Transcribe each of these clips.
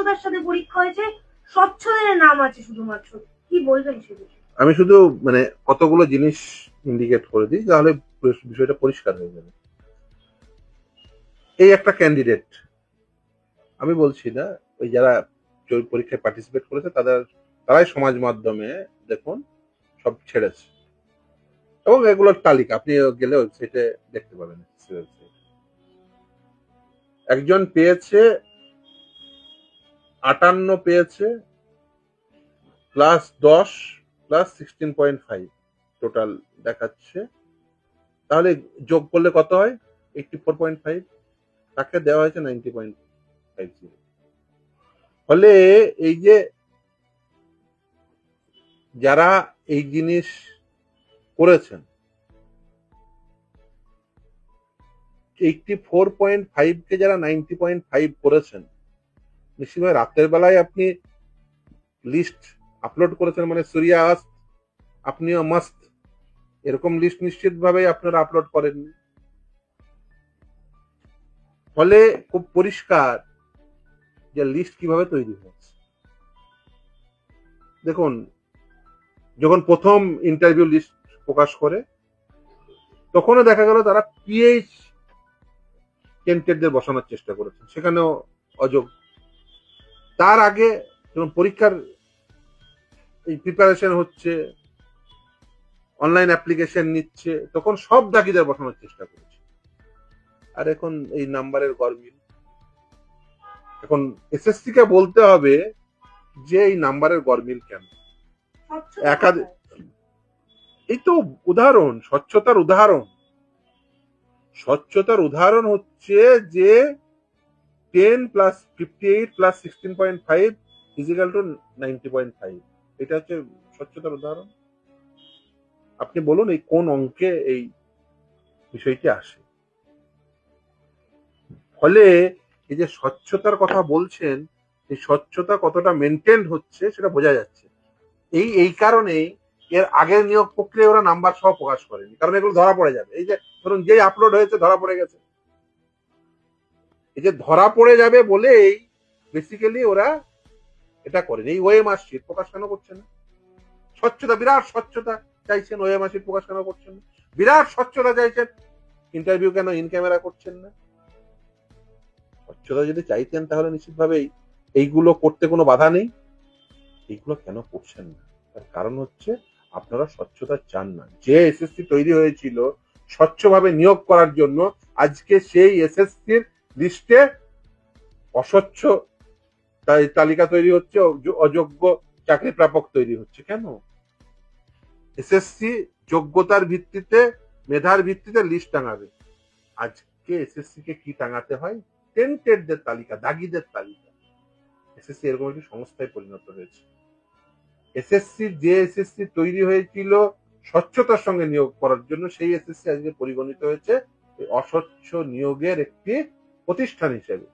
স্বচ্ছতার সাথে পরীক্ষা হয়েছে, স্বচ্ছতার নাম আছে শুধুমাত্র, কি বলবেন সে বিষয়ে? আমি শুধু মানে কতগুলো জিনিস ইন্ডিকেট করে দিই, তাহলে বিষয়টা পরিষ্কার হয়ে যাবে। এই একটা ক্যান্ডিডেট, আমি বলছি না, ওই যারা পরীক্ষায় পার্টিসিপেট করেছে তারাই সমাজ মাধ্যমে দেখুন সব ছেড়েছে, এবং এগুলোর তালিকা আপনি গেলে ওয়েবসাইটে দেখতে পাবেন। একজন পেয়েছে 58 পেয়েছে, +10 +16.5 টোটাল দেখাচ্ছে। তাহলে যোগ করলে কত হয়? 84.5। তাকে দেওয়া হয়েছে 90.50। ফলে এই যে যারা এই জিনিস করেছেন, 84.5 কে যারা 90.5 করেছেন, নিশ্চিতভাবে রাতের বেলায় আপনি লিস্ট আপলোড করেছেন মানে সুরিয়া আস্ত আপনিও মাস্ত, এরকম লিস্ট নিশ্চিতভাবে আপনারা আপলোড করেননি। ফলে খুব পরিষ্কার যে লিস্ট কিভাবে তৈরি হয়েছে। দেখুন, যখন প্রথম ইন্টারভিউ লিস্ট প্রকাশ করে, তখনও দেখা গেল তারা পিএইচ ক্যান্ডিডেটদের বসানোর চেষ্টা করেছে, সেখানেও অযোগ্য। তার আগে যখন পরীক্ষার এই প্রিপারেশন হচ্ছে, অনলাইন অ্যাপ্লিকেশন নিচ্ছে, তখন সব দাগিদার বসানোর চেষ্টা করেছে। আর এখন এই নাম্বারের গরমিল। এখন এসএসসি কে বলতে হবে যে এই নাম্বারের গরমিল কেন। এই তো উদাহরণ, স্বচ্ছতার উদাহরণ। স্বচ্ছতার উদাহরণ হচ্ছে যে 10 + 58 + 16.5 = 90.5। এটা হচ্ছে স্বচ্ছতার উদাহরণ। আপনি বলুন এই কোন অঙ্কে এই বিষয়টি আসে? ফলে এই যে স্বচ্ছতার কথা বলছেন, এই স্বচ্ছতা কতটা মেনটেন হচ্ছে সেটা বোঝা যাচ্ছে। এই কারণেই এর আগের নিয়োগ প্রক্রিয়া ওরা নাম্বার সহ প্রকাশ করেনি, কারণ এগুলো ধরা পড়ে যাবে। এই যে ধরুন যেই আপলোড হয়েছে ধরা পড়ে গেছে, এই যে ধরা পড়ে যাবে বলেই বেসিক্যালি ওরা এটা করেনি। এই ওয়ে মার্কশিট প্রকাশ কেন করছে না? স্বচ্ছতা, বিরাট স্বচ্ছতা চাইছেন, ওয়ে মার্কশিট প্রকাশ কেন করছেন না? বিরাট স্বচ্ছতা চাইছেন, ইন্টারভিউ কেন ইন ক্যামেরা করছেন না? স্বচ্ছতা যদি চাইতেন তাহলে নিশ্চিতভাবেই এইগুলো করতে কোনো বাধা নেই। এইগুলো কেন করছেন না? তার কারণ হচ্ছে আপনারা স্বচ্ছতা চান না। যে এসএসসি তৈরি হয়েছিল স্বচ্ছভাবে নিয়োগ করার জন্য, আজকে সেই এসএসসির লিস্টে অস্বচ্ছ তালিকা তৈরি হচ্ছে, অযোগ্য চাকরি প্রাপক তৈরি হচ্ছে। কেন? এসএসসি যোগ্যতার ভিত্তিতে, মেধার ভিত্তিতে লিস্ট টাঙাবে। আজকে এসএসসি কে কি টাঙাতে হয়? টেন্টেডদের তালিকা, দাগিদের তালিকা। এসএসসি এরকম একটি সংস্থায় পরিণত হয়েছে। যে এসএসসি তৈরি হয়েছিল স্বচ্ছতার সঙ্গে নিয়োগ করার জন্য, সেই এসএসসি আজকে পরিগণিত হয়েছে অস্বচ্ছ নিয়োগের একটি প্রতিষ্ঠান হিসেবে।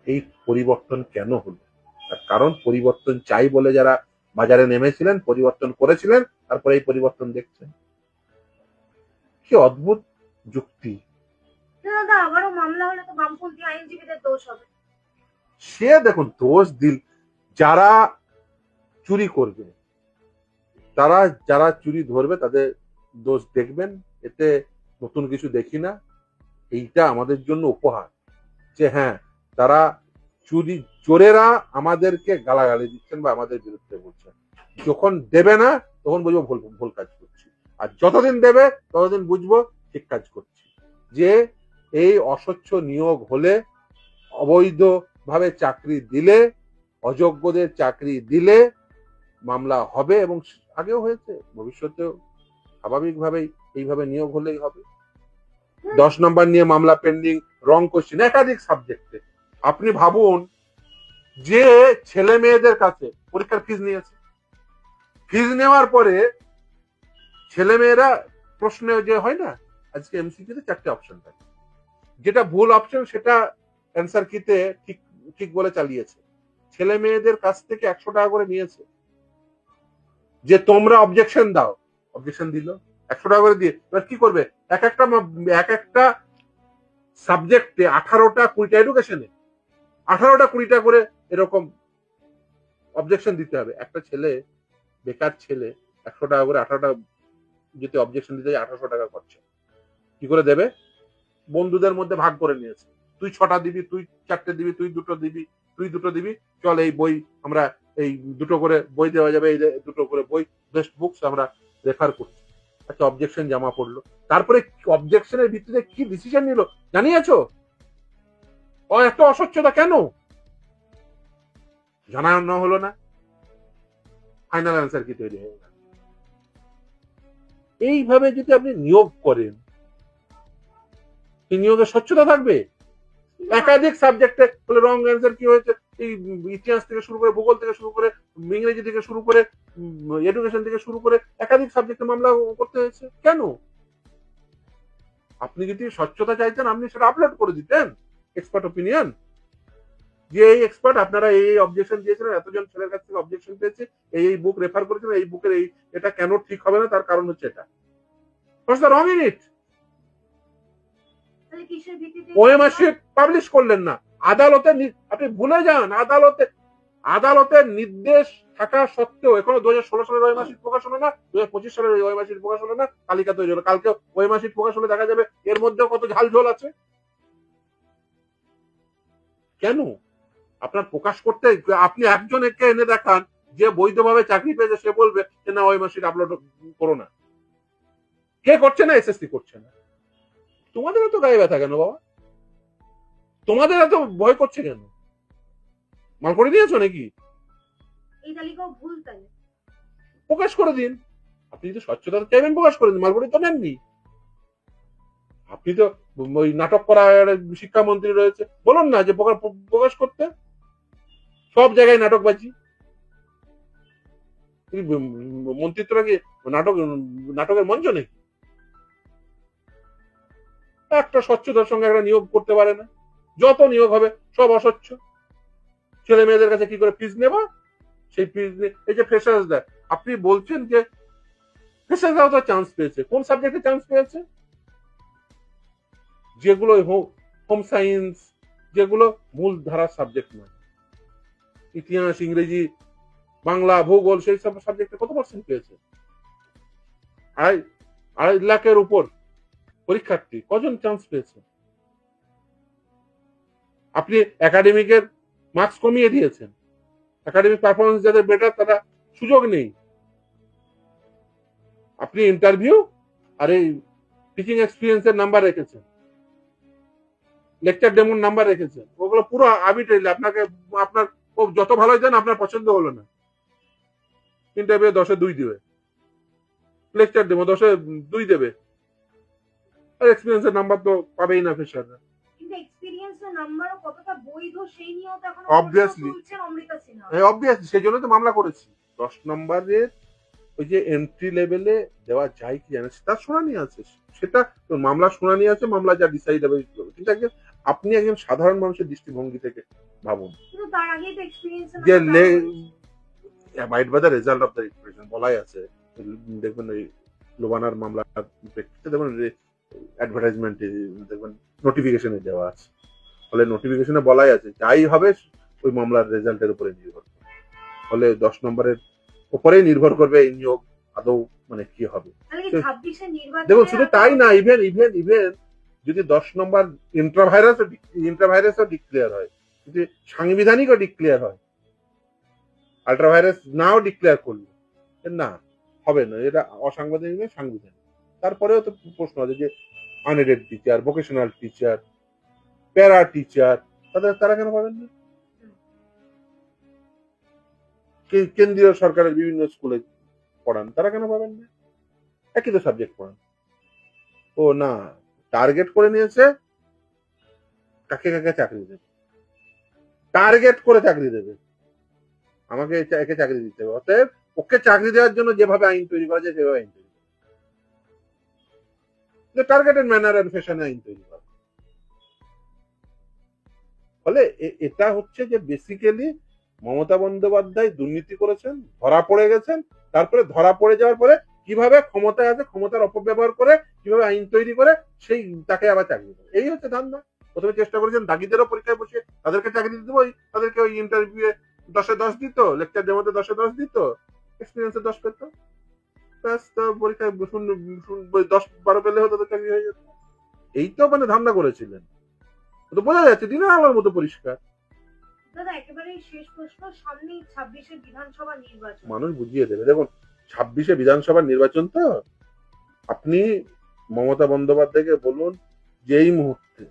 এই পরিবর্তন কেন হলো? তার কারণ পরিবর্তন চাই বলে যারা বাজারে নেমেছিলেন, পরিবর্তন করেছিলেন, তারপরে এই পরিবর্তন দেখছেন। কি অদ্ভুত যুক্তি। দাদা, আবারও মামলা হলে তো বামপন্থী আইনজীবীদের দোষ হবে। সে দেখুন, দোষ দিল যারা চুরি করবে, যারা চুরি ধরবে তাদের দোষ দেখবেন, এতে নতুন কিছু দেখি না। এইটা আমাদের জন্য উপহার যে হ্যাঁ, তারা চোরেরা আমাদেরকে গালাগালি দিচ্ছেন বা আমাদের বিরুদ্ধে বলছেন। যখন দেবে না তখন বুঝবো ভুল কাজ করছি, আর যতদিন দেবে ততদিন বুঝবো ঠিক কাজ করছি। যে এই অস্বচ্ছ নিয়োগ হলে, অবৈধ ভাবে চাকরি দিলে, অযোগ্যদের চাকরি দিলে মামলা হবে, এবং আগেও হয়েছে, ভবিষ্যতেও স্বাভাবিকভাবেই এইভাবে নিয়োগ হলেই হবে। 10 নম্বর নিয়ে মামলা পেন্ডিং, রং কোশ্চেন একাধিক সাবজেক্টে। আপনি ভাবুন যে ছেলে মেয়েদের কাছে পরীক্ষার ফিজ নিয়েছে, ফিজ নেওয়ার পরে ছেলে মেয়েরা প্রশ্নে যে হয় না, আজকে এমসিকিউতে 4টে অপশন থাকে, যেটা ভুল অপশন সেটা অ্যান্সার কিতে ঠিক ঠিক বলে চালিয়েছে। ছেলে মেয়েদের কাছ থেকে 100 টাকা করে নিয়েছে যে তোমরা অবজেকশন দাও। অবজেকশন দিল, 100 টাকা করে দিয়ে এবার কি করবে? এক একটা সাবজেক্টে 18টা 20টা এডুকেশনে 18টা 20টা করে এরকম অবজেকশন দিতে হবে। একটা ছেলে, বেকার ছেলে, 100 টাকা করে 18টা যদি অবজেকশন দিতে যায় 1800 টাকা খরচা। কি করে দেবে? বন্ধুদের মধ্যে ভাগ করে নিয়েছে, তুই 6টা দিবি, তুই 4টে দিবি, তুই 2টো দিবি, তুই 2টো দিবি, চল এই বই আমরা এই 2টো করে বই দেওয়া যাবে, এই 2টো করে বই বেস্ট বুকস আমরা রেফার করছি। একটা অবজেকশন জমা পড়লো, তারপরে অবজেকশনের ভিত্তিতে কি ডিসিশন নিল জানিয়েছো? এত অস্বচ্ছতা কেন জানানো হলো না? ফাইনাল অ্যান্সার কি তৈরি হয়ে গেল? এইভাবে যদি আপনি নিয়োগ করেন, এই নিয়োগের স্বচ্ছতা থাকবে? একাধিক সাবজেক্টে বলে রং অ্যান্সার কি হয়েছে, এই ইতিহাস থেকে শুরু করে, ভূগোল থেকে শুরু করে, ইংরেজি থেকে শুরু করে, এডুকেশন থেকে শুরু করে একাধিক সাবজেক্টে মামলা করতে হয়েছে কেন? আপনি যদি স্বচ্ছতা চাইতেন আপনি সেটা আপলোড করে দিতেন এক্সপার্ট ওপিনিয়ন, যে এই এক্সপার্ট আপনারা এই অবজেকশন দিয়েছিলেন, এতজন ছেলের কাছ থেকে অবজেকশন পেয়েছে, এই বুক রেফার করেছিলেন, এই বুকের এই এটা কেন ঠিক হবে না, তার কারণ হচ্ছে এটা। What's the wrong in it? OMR sheet publish করলেন না, আদালতে আপনি ভুলে যান, আদালতের নির্দেশ থাকা সত্ত্বেও এখনো 2016 সালের ওএমআর শিট প্রকাশ হলো না, 2025 সালের ওএমআর শিট প্রকাশ হলো না, তালিকা তৈরি হলো, কালকে ওএমআর শিট প্রকাশ হলে দেখা যাবে এর মধ্যেও কত ঝালঝোল আছে। কেন? আপনার প্রকাশ করতে আপনি একজনকে এনে দেখান যে বৈধভাবে চাকরি পেয়েছে, সে বলবে যে না ওএমআর শিট আপলোড করো না। কে করছে না? এসএসসি করছে না। তোমাদের এত গায়ে ব্যথা কেন বাবা? তোমাদের এত ভয় করছে কেন? মাল করে দিয়েছো নাকি? এই তালিকাও ভুল, তাহলে প্রকাশ করে দিন। আপনি যদি স্বচ্ছতা চাইবেন প্রকাশ করে দিন, মালগুড়ি তো নেননি। আপনি তো ওই নাটক করা শিক্ষামন্ত্রী রয়েছে, বলুন না যে প্রকাশ করতে। সব জায়গায় নাটকবাজি। মন্ত্রিত্বরা কি নাটকের মঞ্চ নেই? একটা স্বচ্ছতার সঙ্গে একটা নিয়োগ করতে পারে না। যত নিয়োগ হবে সব অস্বচ্ছ। ছেলে মেয়েদের কাছে কি করে ফিজ নেবা, সেই ফিজ এই যে ফ্রেশার্স দেয়, আপনি বলছেন যে ফ্রেশার্সরাও তো চান্স পেয়েছে। কোন সাবজেক্টে চান্স পেয়েছে? যেগুলো হোম সায়েন্স, যেগুলো মূল ধারার সাবজেক্ট নয়, ইতিহাস, ইংরেজি, বাংলা, ভূগোল, সেই সব সাবজেক্টে কত পার্সেন্ট পেয়েছে? 2.5 লাখের উপর পরীক্ষার্থী, কজন চান্স পেয়েছে? আপনি একাডেমিকের মার্কস কমিয়ে দিয়েছেন, একাডেমিক পারফরমেন্স যাদের বেটার তারা সুযোগ নেই। আপনি ইন্টারভিউ আর এই টিচিং এক্সপিরিয়েন্সের নাম্বার রেখেছেন, লেকচার ডেমোর নাম্বার রেখেছেন, ওগুলো পুরো আর্বিট্রারি। আপনার যত ভালোই দেন আপনার পছন্দ হলো না, ইন্টারভিউ 10-এ 2 দিবে, লেকচার ডেমো 10-এ 2 দেবে, আর এক্সপিরিয়েন্সের নাম্বার তো পাবেই না ফ্রেশাররা। কিন্তু এক্সপেরিয়েন্সের নাম্বারও কতটা বৈধ সেই নিয়েও তো এখন অবভিয়াসলি অমৃতা সিনহা। অবভিয়াসলি সেই জন্য তো মামলা করেছি। 10 নম্বরের ওই যে এন্ট্রি লেভেলে দেওয়া যায় কি জানেন, তার শুনানি আছে, সেটা মামলা শুনানি আছে, মামলা যা ডিসাইড হবে। কিন্তু আপনি একজন সাধারণ মানুষের দৃষ্টিভঙ্গি থেকে ভাবুন, কিন্তু তার আগেই তো এক্সপেরিয়েন্সের যে abide by the result of the represent বলাই আছে। দেখবেন ওই লোবানার মামলার প্রেক্ষিতে দেখবেন অ্যাডভার্টাইজমেন্টে দেখবেন নোটিফিকেশনে দেওয়া আছে, ফলে নোটিফিকেশনে বলাই আছে যাই হবে ওই মামলার রেজাল্টের উপরে নির্ভর করে। ফলে 10 নম্বরের উপরেই নির্ভর করবে এই নিয়োগ আদৌ মানে কি হবে। দেখুন শুধু তাই না, ইভেন যদি 10 নম্বর ইন্ট্রাভাইরাসও ডিক্লেয়ার হয়, যদি সাংবিধানিকও ডিক্লেয়ার হয়, আল্ট্রাভাইরাস নাও ডিক্লেয়ার করলো, না হবে না, এটা অসাংবিধানিক নয়, সাংবিধানিক। তারপরেও তো প্রশ্ন আছে যে unaided teacher, vocational teacher, para teacher, তারা কেন পাবেন না? কেন্দ্রীয় সরকারের বিভিন্ন স্কুলে পড়ান, তারা কেন পাবেন না? একই তো সাবজেক্ট পড়ান। ও না, টার্গেট করে নিয়েছে কাকে কাকে চাকরি দেবে, টার্গেট করে চাকরি দেবে, আমাকে একে চাকরি দিতে হবে, অতএব ওকে চাকরি দেওয়ার জন্য যেভাবে আইন তৈরি করা যায় সেভাবে আইন তৈরি করা, টার্গেটেড ম্যানার এন্ড ফ্যাশনে আইন তৈরি করা। ফলে এটা হচ্ছে যে বেসিক্যালি মমতা বন্দ্যোপাধ্যায় দুর্নীতি করেছেন, ধরা পড়ে গেছেন, তারপরে ধরা পড়ে যাওয়ার পরে কিভাবে ক্ষমতায় আছে, ক্ষমতার অপব্যবহার করে কিভাবে আইন তৈরি করে সেই তাকে আবার চাকরি দেবে, এই হচ্ছে ধান্দা। প্রথমে চেষ্টা করেছেন দাগিদেরও পরীক্ষায় বসে তাদেরকে চাকরি দিতে ওই তাদেরকে ওই ইন্টারভিউ 10-এ 10 দিত, লেকচার দেওয়াতে 10-এ 10 দিত, এক্সপিরিয়েন্সে 10 পেত, ব্যাস তো পরীক্ষায় 10-12 পেলে হতো তাদের চাকরি হয়ে যেত। এই তো মানে ধান্দা করেছিলেন, তো বোঝা যাচ্ছে দিনের আলোর মতো পরিষ্কার। দাদা একেবারেই শেষ প্রশ্ন, সামনেই 26-এ বিধানসভা নির্বাচন। মানুষ বুঝিয়ে দেবে। দেখুন 26-এ বিধানসভা নির্বাচন, তো আপনি মমতা বন্দ্যোপাধ্যায়কে বলুন যে এই মুহূর্তে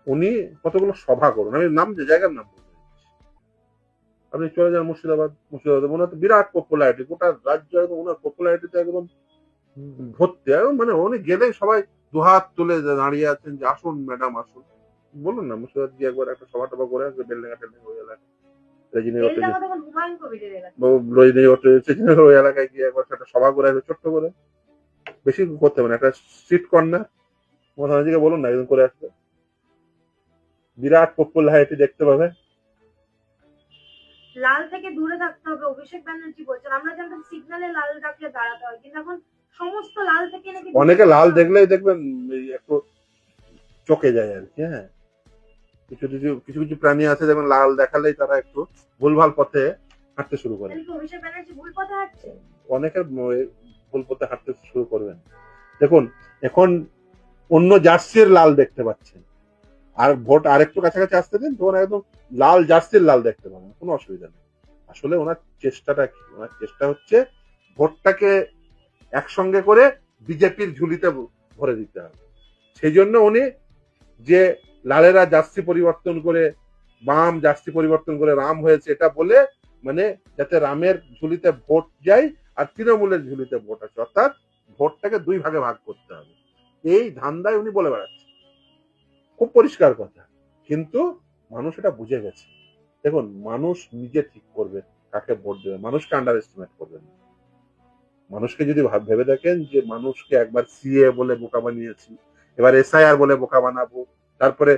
উনি কতগুলো সভা করুন, আমি নাম যে জায়গার নাম বলতে চাইছি। আপনি চলে যান মুর্শিদাবাদ, ওনার তো বিরাট পপুলারিটি, গোটা রাজ্য একদম ওনার পপুলারিটিতে একদম ভর্তি, একদম মানে উনি গেলেই সবাই দুহাত তুলে দাঁড়িয়ে আছেন যে আসুন ম্যাডাম আসুন। বলুন না মুর্শিদাবাদ গিয়ে একবার একটা সভা টভা করে আসবে, বেলডাঙ্গা টেলডাঙ্গা ওই এলাকায়, বেলডাঙ্গা তখন হুমায়ুন কবিরের এলাকা। রজনী ওই এলাকায় গিয়ে একবার একটা সভা করে আসবে ছোট্ট করে, বেশি করতে হবে না, একটা স্ট্রিট কর্নার মোহাম্মদকে বলুন না একদম করে আসবে, বিরাট পপুলারিটি দেখতে পাবে। লাল থেকে দূরে থাকতে হবে, অভিষেক ব্যানার্জি বলছেন। আমরা জানতাম সিগন্যালে লাল ডাকলে দাঁড়াতে হয়, কিন্তু এখন সমস্ত লাল থেকে নাকি অনেকে লাল দেখলেই দেখবেন একটু চকে যায় আর কি। হ্যাঁ, কিছু কিছু কিছু কিছু প্রাণী আছে যেমন লাল দেখালেই তারা একটু ভুলভাল পথে হাঁটতে শুরু করে। অভিষেক ব্যানার্জি ভুল পথে হাঁটছে। অনেকের ভুল পথে হাঁটতে শুরু করবেন। দেখুন এখন অন্য জার্সির লাল দেখতে পাচ্ছেন, আর ভোট আরেকটু কাছাকাছি আসতে দিন তখন একদম লাল জার্সির লাল দেখতে পাবেন, কোনো অসুবিধা নেই। আসলে ওনার চেষ্টাটা কি, ওনার চেষ্টা হচ্ছে ভোটটাকে একসঙ্গে করে বিজেপির ঝুলিতে ভরে দিতে হবে। সেই জন্য উনি যে লালেরা জার্সি পরিবর্তন করে বাম, জার্সি পরিবর্তন করে রাম হয়েছে এটা বলে, মানে যাতে রামের ঝুলিতে ভোট যায় আর তৃণমূলের ঝুলিতে ভোট আছে, অর্থাৎ ভোটটাকে দুই ভাগে ভাগ করতে হবে, এই ধান্দায় উনি বলে বেড়াচ্ছেন। খুব পরিষ্কার কথা, কিন্তু মানুষ এটা বুঝে গেছে। দেখুন মানুষ নিজে ঠিক করবে কাকে ভোট দেবে, মানুষকে আন্ডার এস্টিমেট করবেন না। মানুষকে যদি ভেবে দেখেন যে মানুষকে একবার সিএ বলে বোকা বানিয়েছি, এবার এসআইআর বলে বোকা বানাবো, তারপরে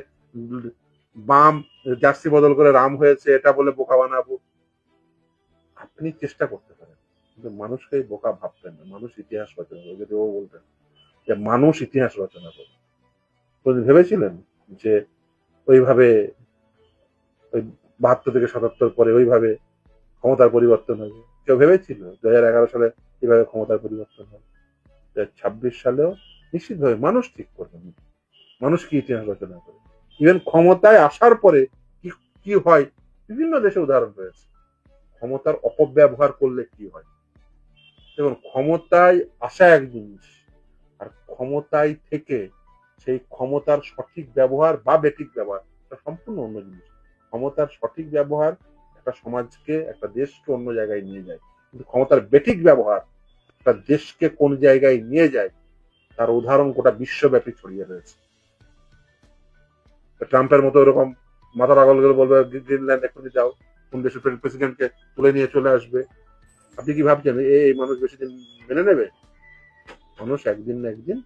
বাম জার্সি বদল করে রাম হয়েছে এটা বলে বোকা বানাবো, আপনি চেষ্টা করতে পারেন, কিন্তু মানুষকে বোকা ভাববেন না। মানুষ ইতিহাস রচনা করবে, যদি ও বলতেন যে মানুষ ইতিহাস রচনা করবে, ভেবেছিলেন যে ওইভাবে ওই 72 থেকে 77 পরে ওইভাবে ক্ষমতার পরিবর্তন হবে? কেউ ভেবেছিল 2011 সালে কিভাবে ক্ষমতার পরিবর্তন হবে? 2026 সালেও নিশ্চিতভাবে মানুষ ঠিক করবেন, মানুষ কি ইতিহাস রচনা করে। ইভেন ক্ষমতায় আসার পরে কি কি হয়, বিভিন্ন দেশে উদাহরণ রয়েছে। ক্ষমতার অপব্যবহার করলে কি হয়, দেখুন ক্ষমতায় আসা এক জিনিস, আর ক্ষমতায় থেকে সেই ক্ষমতার সঠিক ব্যবহার বা বেঠিক ব্যবহার সম্পূর্ণ অন্য জিনিস। ক্ষমতার সঠিক ব্যবহার একটা সমাজকে, একটা দেশকে অন্য জায়গায় নিয়ে যায়, কিন্তু ক্ষমতার বেঠিক ব্যবহার একটা দেশকে কোন জায়গায় নিয়ে যায় তার উদাহরণ গোটা বিশ্বব্যাপী ছড়িয়ে রয়েছে। ট্রাম্পের মতো এরকম মাথা পাগল করে বলবে গ্রিনল্যান্ড এক্ষুনি যাও, কোন দেশের প্রেসিডেন্টকে তুলে নিয়ে চলে আসবে। আপনি কি ভাবছেন এই মানুষ বেশি দিন মেনে নেবে? মানুষ একদিন না একদিন